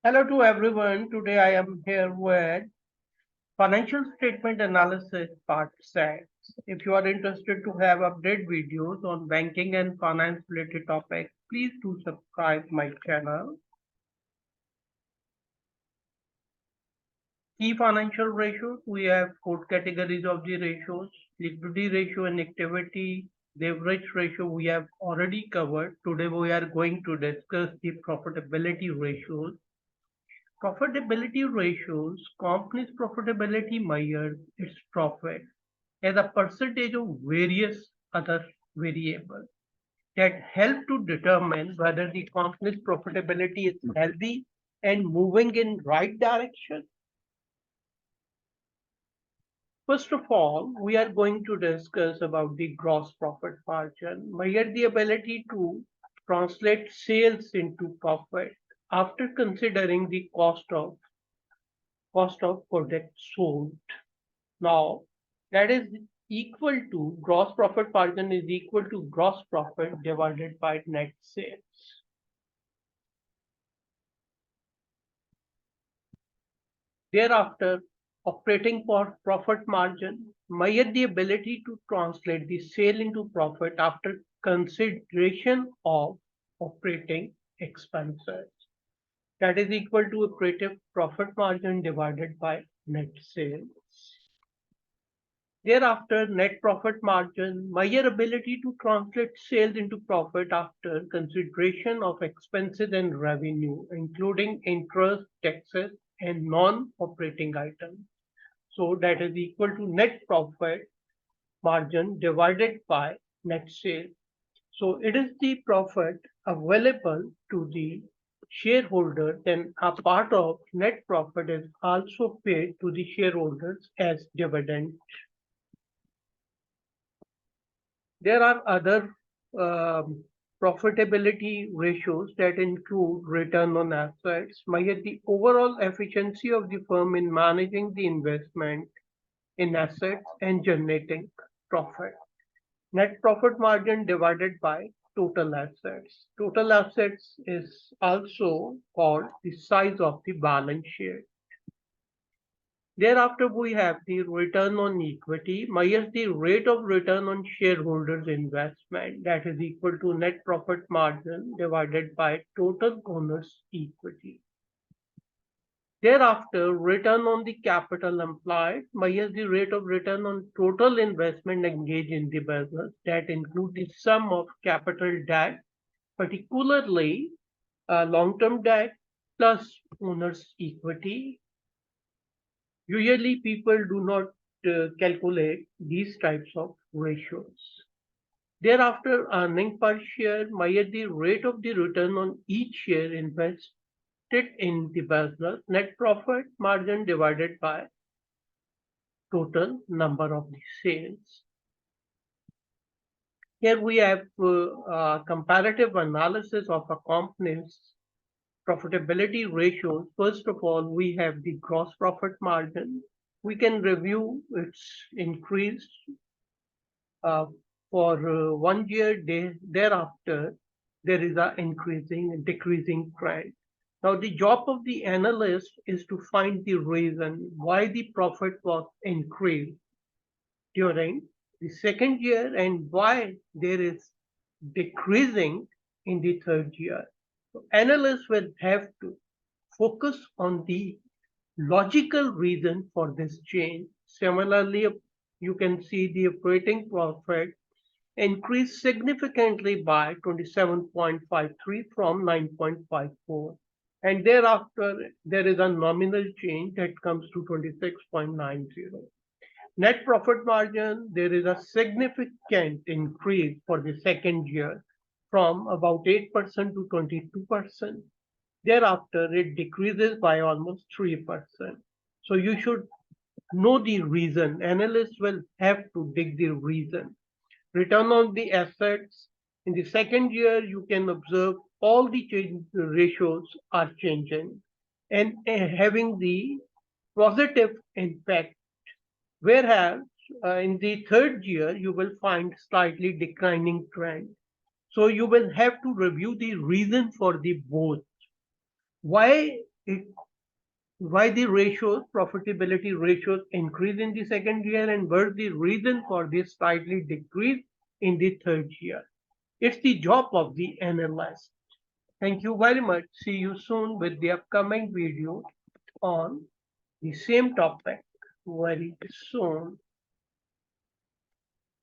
Hello to everyone. Today I am here with Financial Statement Analysis Part 6. If you are interested to have update videos on banking and finance related topics, please do subscribe my channel. Key financial ratios. We have four categories of the ratios. Liquidity ratio and activity. Leverage ratio we have already covered. Today we are going to discuss the profitability ratios. Profitability ratios, company's profitability measures its profit as a percentage of various other variables that help to determine whether the company's profitability is healthy and moving in right direction. First of all, we are going to discuss about the gross profit margin, measure the ability to translate sales into profit after considering the cost of product sold. Now, that is equal to gross profit margin is equal to gross profit divided by net sales. Thereafter, operating profit margin measure the ability to translate the sale into profit after consideration of operating expenses. That is equal to operating profit margin divided by net sales. Thereafter, net profit margin, measure ability to translate sales into profit after consideration of expenses and revenue, including interest, taxes, and non-operating items. So that is equal to net profit margin divided by net sales. So it is the profit available to the shareholder, then a part of net profit is also paid to the shareholders as dividend. There are other um, profitability ratios that include return on assets, measure the overall efficiency of the firm in managing the investment in assets and generating profit. Net profit margin divided by total assets. Total assets is also called the size of the balance sheet. Thereafter, we have the return on equity, measures the rate of return on shareholders' investment that is equal to net profit margin divided by total owners' equity. Thereafter, return on the capital employed measures the rate of return on total investment engaged in the business that include the sum of capital debt, particularly long-term debt plus owners' equity. Usually people do not calculate these types of ratios. Thereafter, earning per share measure the rate of the return on each share invested in the business, net profit margin divided by total number of the sales. Here we have comparative analysis of a company's profitability ratios. First of all, we have the gross profit margin. We can review its increase uh, for 1 year. Thereafter, there is a increasing and decreasing trend. Now, the job of the analyst is to find the reason why the profit was increased during the second year and why there is decreasing in the third year. So analysts will have to focus on the logical reason for this change. Similarly, you can see the operating profit increased significantly by 27.53 from 9.54. And thereafter, there is a nominal change that comes to 26.90. Net profit margin, there is a significant increase for the second year from about 8% to 22%. Thereafter, it decreases by almost 3%. So you should know the reason. Analysts will have to dig the reason. Return on the assets. In the second year, you can observe all the ratios are changing and having the positive impact. Whereas in the third year, you will find slightly declining trend. So you will have to review the reason for the both. Why it, why the ratios, profitability ratios increase in the second year, and what's the reason for this slightly decrease in the third year. It's the job of the analyst. Thank you very much. See you soon with the upcoming video on the same topic very soon.